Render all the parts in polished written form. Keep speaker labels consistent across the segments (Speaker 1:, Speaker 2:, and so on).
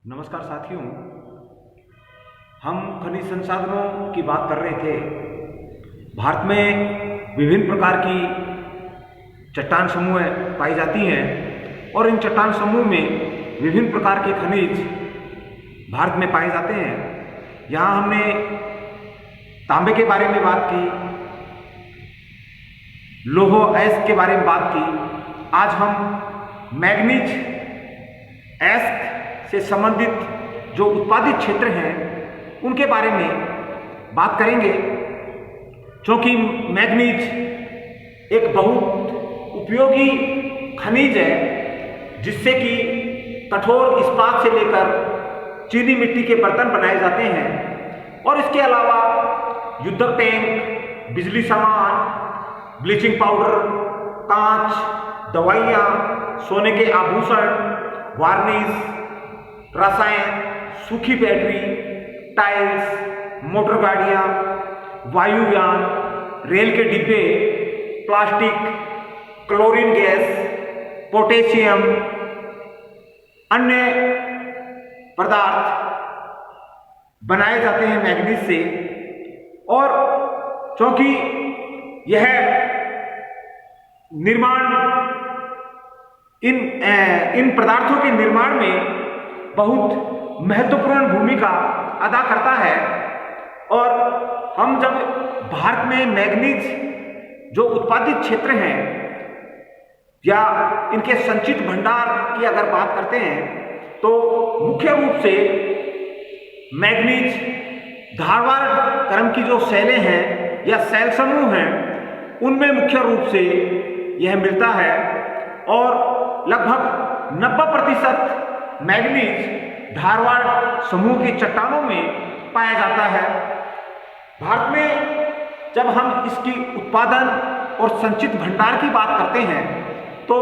Speaker 1: नमस्कार साथियों, हम खनिज संसाधनों की बात कर रहे थे। भारत में विभिन्न प्रकार की चट्टान समूह पाई जाती हैं और इन चट्टान समूह में विभिन्न प्रकार के खनिज भारत में पाए जाते हैं। यहाँ हमने तांबे के बारे में बात की, लौह अयस्क के बारे में बात की। आज हम मैग्नीज अयस्क से संबंधित जो उत्पादित क्षेत्र हैं उनके बारे में बात करेंगे, क्योंकि मैग्नीज एक बहुत उपयोगी खनिज है जिससे कि कठोर इस्पात से लेकर चीनी मिट्टी के बर्तन बनाए जाते हैं। और इसके अलावा युद्धक टैंक, बिजली सामान, ब्लीचिंग पाउडर, कांच, दवाइयाँ, सोने के आभूषण, वार्निश, रसायन, सूखी बैटरी, टाइल्स, मोटर गाड़ियाँ, वायुयान, रेल के डिब्बे, प्लास्टिक, क्लोरीन गैस, पोटेशियम, अन्य पदार्थ बनाए जाते हैं मैग्नीज से। और क्योंकि यह निर्माण इन पदार्थों के निर्माण में बहुत महत्वपूर्ण भूमिका अदा करता है, और हम जब भारत में मैग्नीज जो उत्पादित क्षेत्र हैं या इनके संचित भंडार की अगर बात करते हैं तो मुख्य रूप से मैग्नीज धारवाड़ क्रम की जो सेलें हैं या सेल समूह हैं उनमें मुख्य रूप से यह मिलता है। और लगभग 90% मैग्नीज धारवाड़ समूह की चट्टानों में पाया जाता है। भारत में जब हम इसकी उत्पादन और संचित भंडार की बात करते हैं तो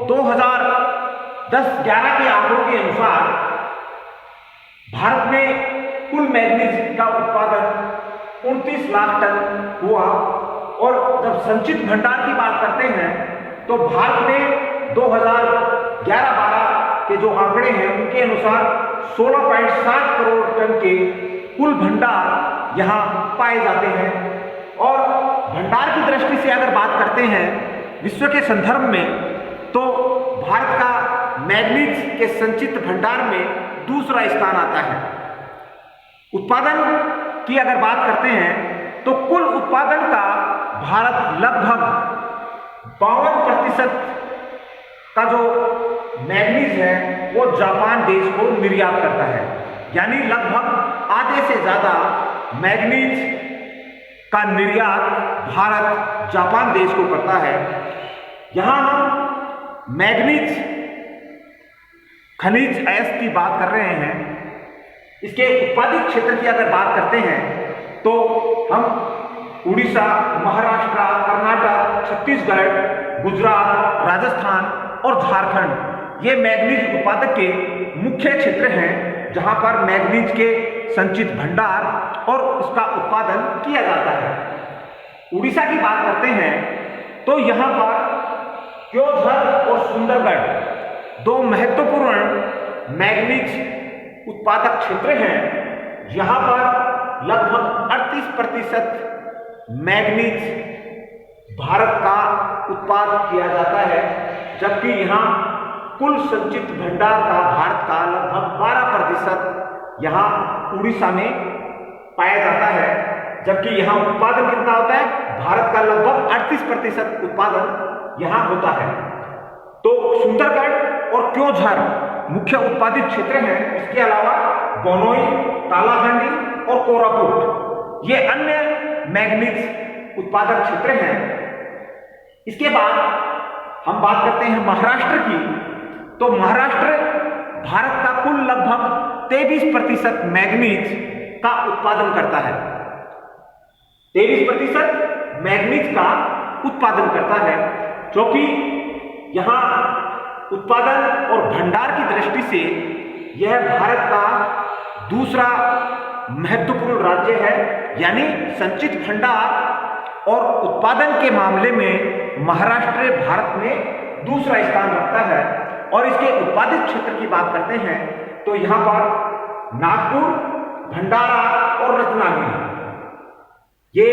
Speaker 1: 2010-11 के आंकड़ों के अनुसार भारत में कुल मैग्नीज का उत्पादन 29 लाख टन हुआ। और जब संचित भंडार की बात करते हैं तो भारत में 2011-12 के जो आंकड़े हैं उनके अनुसार 16.7 करोड़ टन के कुल भंडार यहाँ पाए जाते हैं। और भंडार की दृष्टि से अगर बात करते हैं विश्व के संदर्भ में तो भारत का मैग्नीज के संचित भंडार में दूसरा स्थान आता है। उत्पादन की अगर बात करते हैं तो कुल उत्पादन का भारत लगभग 52% का जो मैग्नीज है वो जापान देश को निर्यात करता है। यानी लगभग आधे से ज़्यादा मैग्नीज का निर्यात भारत जापान देश को करता है। यहाँ हम मैग्नीज खनिज अयस्क की बात कर रहे हैं। इसके उत्पादित क्षेत्र की अगर बात करते हैं तो हम उड़ीसा, महाराष्ट्र, कर्नाटक, छत्तीसगढ़, गुजरात, राजस्थान और झारखंड ये मैग्नीज उत्पादक के मुख्य क्षेत्र हैं जहां पर मैग्नीज के संचित भंडार और उसका उत्पादन किया जाता है। उड़ीसा की बात करते हैं तो यहाँ पर क्योंझर और सुंदरगढ़ दो महत्वपूर्ण मैग्नीज उत्पादक क्षेत्र हैं। यहाँ पर लगभग 38% मैग्नीज भारत का उत्पाद किया जाता है, जबकि यहाँ कुल संचित भंडार का भारत का लगभग 12% यहाँ उड़ीसा में पाया जाता है। जबकि यहाँ उत्पादन कितना होता है, भारत का लगभग 38% उत्पादन यहाँ होता है। तो सुंदरगढ़ और क्योंझर मुख्य उत्पादित क्षेत्र हैं। इसके अलावा बनोई, कालाहांडी और कोरापुट ये अन्य मैग्नीज उत्पादक क्षेत्र हैं। इसके बाद हम बात करते हैं महाराष्ट्र की, तो महाराष्ट्र भारत का कुल लगभग 23% मैग्नीज का उत्पादन करता है। 23% मैग्नीज का उत्पादन करता है, क्योंकि यहाँ उत्पादन और भंडार की दृष्टि से यह भारत का दूसरा महत्वपूर्ण राज्य है। यानी संचित भंडार और उत्पादन के मामले में महाराष्ट्र भारत में दूसरा स्थान रखता है। और इसके उत्पादित क्षेत्र की बात करते हैं तो यहाँ पर नागपुर, भंडारा और रत्नागिरी, ये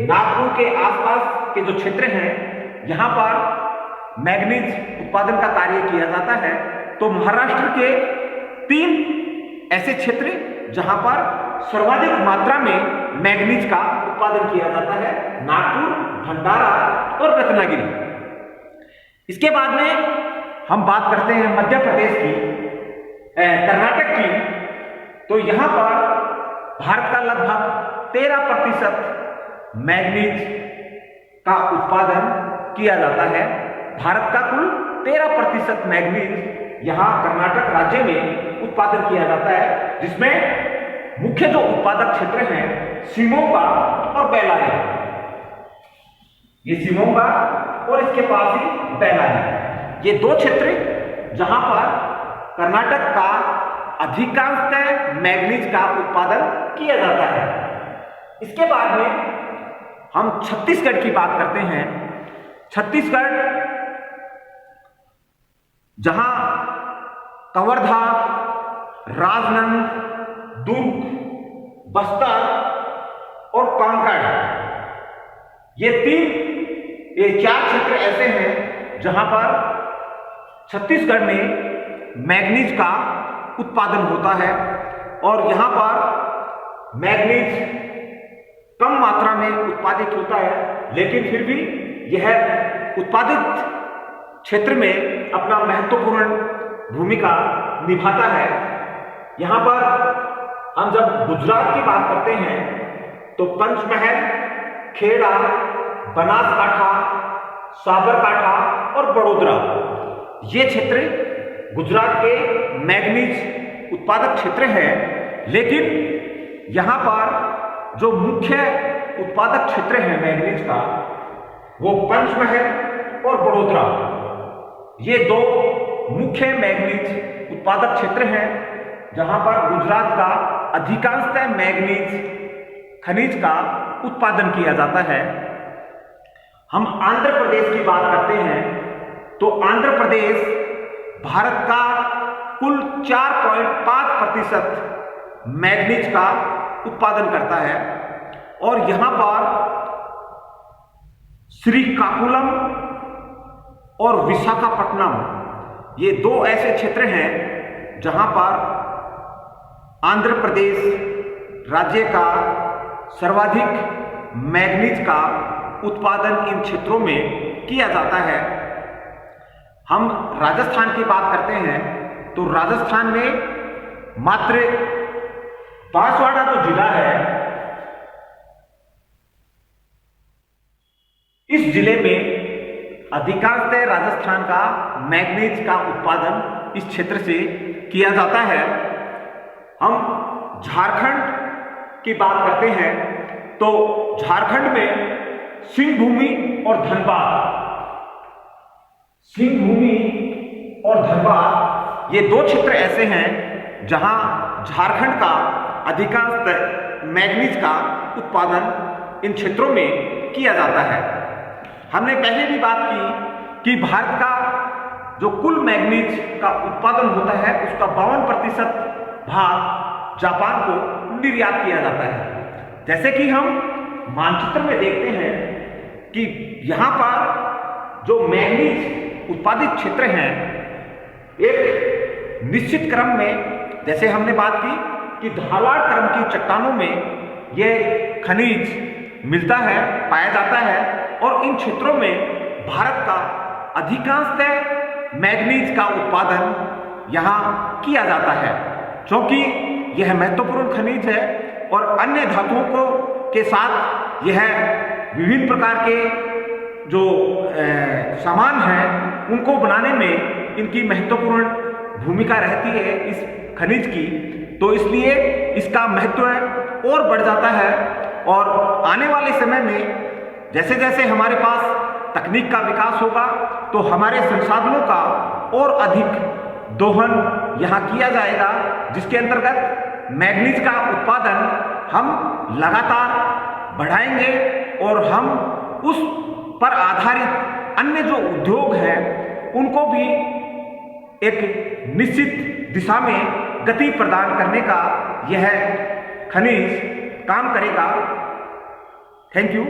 Speaker 1: नागपुर के आसपास के जो क्षेत्र हैं यहाँ पर मैग्नीज उत्पादन का कार्य किया जाता है। तो महाराष्ट्र के 3 ऐसे क्षेत्र जहां पर सर्वाधिक मात्रा में मैग्नीज का उत्पादन किया जाता है, नागपुर, भंडारा और रत्नागिरी। इसके बाद में हम बात करते हैं मध्य प्रदेश की, कर्नाटक की। तो यहां पर भारत का लगभग 13% मैग्नीज का उत्पादन किया जाता है। भारत का कुल 13% मैग्नीज यहां कर्नाटक राज्य में उत्पादन किया जाता है, जिसमें मुख्य जो उत्पादक क्षेत्र हैं शिमोगा और बेल्लारी। ये शिमोगा और इसके पास ही बेल्लारी, ये 2 क्षेत्र जहां पर कर्नाटक का अधिकांशतः मैग्नीज का उत्पादन किया जाता है। इसके बाद में हम छत्तीसगढ़ की बात करते हैं। छत्तीसगढ़ जहां कवर्धा, राजनांदगांव, दुर्ग, बस्तर और कांकेर, ये 4 क्षेत्र ऐसे हैं जहां पर छत्तीसगढ़ में मैग्नीज का उत्पादन होता है। और यहां पर मैग्नीज कम मात्रा में उत्पादित होता है, लेकिन फिर भी यह उत्पादित क्षेत्र में अपना महत्वपूर्ण भूमिका निभाता है। यहां पर हम जब गुजरात की बात करते हैं तो पंचमहल, खेड़ा, बनासकांठा, साबरकांठा और बड़ोदरा, ये क्षेत्र गुजरात के मैग्नीज उत्पादक क्षेत्र हैं। लेकिन यहां पर जो मुख्य उत्पादक क्षेत्र है मैग्नीज का, वो पंचमहल और बड़ोदरा, ये 2 मुख्य मैग्नीज उत्पादक क्षेत्र हैं जहां पर गुजरात का अधिकांशतः मैग्नीज खनिज का उत्पादन किया जाता है। हम आंध्र प्रदेश की बात करते हैं तो आंध्र प्रदेश भारत का कुल 4.5% मैग्नीज का उत्पादन करता है। और यहां पर श्रीकाकुलम और विशाखापट्टनम, ये 2 ऐसे क्षेत्र हैं जहां पर आंध्र प्रदेश राज्य का सर्वाधिक मैग्नीज का उत्पादन इन क्षेत्रों में किया जाता है। हम राजस्थान की बात करते हैं तो राजस्थान में मात्र बांसवाड़ा जो जिला है, इस जिले में अधिकांशतः राजस्थान का मैग्नीज का उत्पादन इस क्षेत्र से किया जाता है। हम झारखंड की बात करते हैं तो झारखंड में सिंहभूमि और धनबाद, ये 2 क्षेत्र ऐसे हैं जहां झारखंड का अधिकांश मैग्नीज का उत्पादन इन क्षेत्रों में किया जाता है। हमने पहले भी बात की कि भारत का जो कुल मैग्नीज का उत्पादन होता है उसका 52% भाग जापान को निर्यात किया जाता है। जैसे कि हम मानचित्र में देखते हैं कि यहाँ पर जो मैग्नीज उत्पादित क्षेत्र हैं, एक निश्चित क्रम में, जैसे हमने बात की कि धारवाड़ क्रम की चट्टानों में ये खनिज मिलता है, पाया जाता है। और इन क्षेत्रों में भारत का अधिकांशतः मैग्नीज का उत्पादन यहाँ किया जाता है, क्योंकि यह महत्वपूर्ण खनिज है और अन्य धातुओं को के साथ यह विभिन्न प्रकार के जो सामान हैं उनको बनाने में इनकी महत्वपूर्ण भूमिका रहती है इस खनिज की। तो इसलिए इसका महत्व और बढ़ जाता है। और आने वाले समय में जैसे जैसे हमारे पास तकनीक का विकास होगा तो हमारे संसाधनों का और अधिक दोहन यहाँ किया जाएगा, जिसके अंतर्गत मैग्नीज का उत्पादन हम लगातार बढ़ाएंगे और हम उस पर आधारित अन्य जो उद्योग हैं उनको भी एक निश्चित दिशा में गति प्रदान करने का यह खनिज काम करेगा। Thank you.